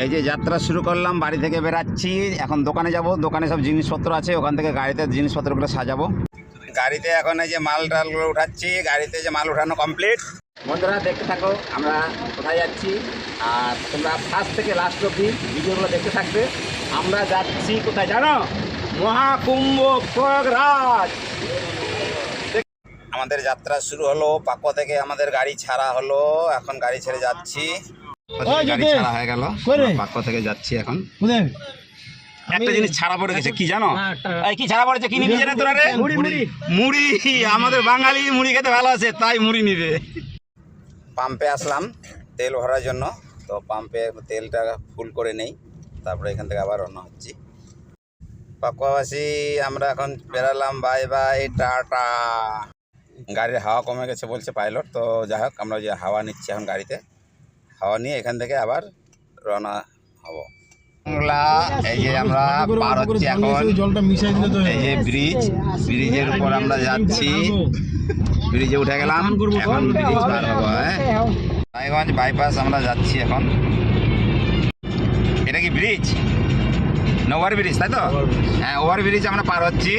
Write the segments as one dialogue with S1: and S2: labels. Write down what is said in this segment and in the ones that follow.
S1: এই যে যাত্রা শুরু করলাম, বাড়ি থেকে বেরাচ্ছি, এখন দোকানে যাব। দোকানে সব জিনিসপত্র আছে, ওখান থেকে গাড়িতে জিনিসপত্রগুলো সাজাবো। গাড়িতে এখন এই যে মাল টালগুলো উঠাচ্ছি, গাড়িতে যে মাল উঠানো কমপ্লিট। বন্ধুরা দেখতে থাকো আমরা কোথায় যাচ্ছি, আর তোমরা ফার্স্ট থেকে লাস্ট অব্দি ভিডিওগুলো দেখতে থাকবে। আমরা যাচ্ছি কোথায় জানো? মহাকুম্ভ প্রয়াগরাজ। আমাদের যাত্রা শুরু হলো, পাকুয়া থেকে আমাদের গাড়ি ছাড়া হলো, এখন গাড়ি ছেড়ে যাচ্ছি। গাড়ি ছাড়া হয়ে গেল, পাকুয়া থেকে যাচ্ছি এখন। একটা জিনিস ছাড়া পড়ে গেছে, কি জানো? এই কি ছাড়া পড়েছে, কি নিবি জানো তোরা রে? মুড়ি। আমাদের বাঙালি মুড়ি খেতে ভালো আছে, তাই মুড়ি নিবে। পাম্পে আসলাম তেল ভরার জন্য, তো পাম্পে তেলটা ফুল করে নেই, তারপরে এখান থেকে আবার রওনা হচ্ছি। পাকুয়াবাসী আমরা এখন বেরালাম, বাই বাই টাটা। গাড়ির হাওয়া কমে গেছে বলছে পাইলট, তো যাই হোক আমরা যে হাওয়া নিচ্ছি এখন গাড়িতে, হাওয়া নিয়ে এখান থেকে আবার রওনা হব। এই যে আমরা পার হচ্ছি এখন, এই যে ব্রিজের উপর আমরা যাচ্ছি, ব্রিজে উঠে গেলাম, এখন ব্রিজ পার হবো। রায়গঞ্জ বাইপাস আমরা যাচ্ছি এখন। এটা কি ব্রিজ? ওভার ব্রিজ, তাই তো? হ্যাঁ, ওভার ব্রিজ আমরা পার হচ্ছি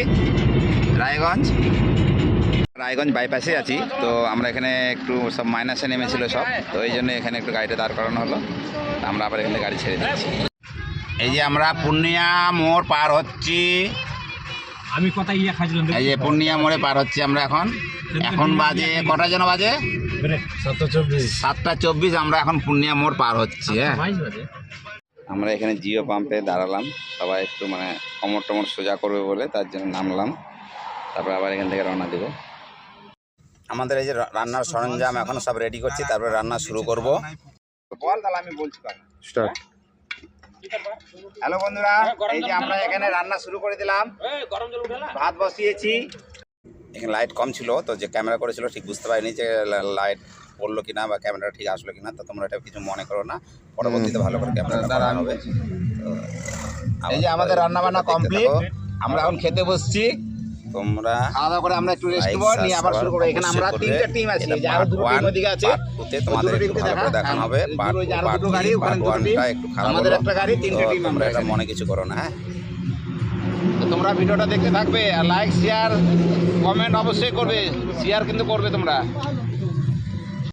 S1: রায়গঞ্জ বাইপাসে আছি। তো আমরা এখানে একটু সব মাইনাসে নেমেছিল সব, তো এই জন্য এখানে একটু গাড়িটা দাঁড় করানো হলো, আমরা আবার এখানে গাড়ি ছেড়ে দিচ্ছি। এই যে আমরা পূর্ণিয়া মোড় পার হচ্ছি,
S2: আমি কথা ইয়া খাইছিলাম।
S1: এই যে পূর্ণিয়া মোড়ে পার হচ্ছি আমরা এখন বাজে কটা যেন বাজে? 7:24। আমরা এখন পূর্ণিয়া মোড় পার হচ্ছি। হ্যাঁ, আমরা এখানে জিও পাম্পে দাঁড়ালাম, সবাই একটু মানে কমর টমর সোজা করবে বলে, তার জন্য নামলাম, তারপরে আবার এখান থেকে রওনা দেব। আমাদের এই যে রান্নার সরঞ্জাম এখন সব রেডি করছি, তারপরে রান্না শুরু করব। বল তাহলে আমি বলছি স্টার্ট। হ্যালো বন্ধুরা, এই যে আমরা এখানে রান্না শুরু করে দিলাম, ভাত বসিয়েছি। এখানে লাইট কম ছিল, তো যে ক্যামেরা করেছিল ঠিক বুঝতে পারিনি যে লাইট পড়লো কিনা বা ক্যামেরা ঠিক আসলো কিনা, তো তোমরা এটা কিছু মনে করো না, পরবর্তীতে ভালো করে ক্যামেরা দ্বারা হবে। এই যে আমাদের রান্না বান্না কমপ্লিট, আমরা এখন খেতে বসছি। তোমরা খাওয়া দাওয়া করে আমরা একটু রেস্ট নেব, নিয়ে আবার শুরু করব। এখানে আমরা 3টা টিম আছি, যে আরো দুটো টিম ওদিকে আছে, তোমাদের একটু ভালো করে দেখানো হবে। দুটো গাড়ি, ওখানে দুটো টিম, আমাদের একটা গাড়ি, 3টে টিম। আমরা এটা মনে কিছু করো না। হ্যাঁ, তো তোমরা ভিডিওটা দেখতে থাকবে, আর লাইক শেয়ার কমেন্ট অবশ্যই করবে, শেয়ার কিন্তু করবে তোমরা।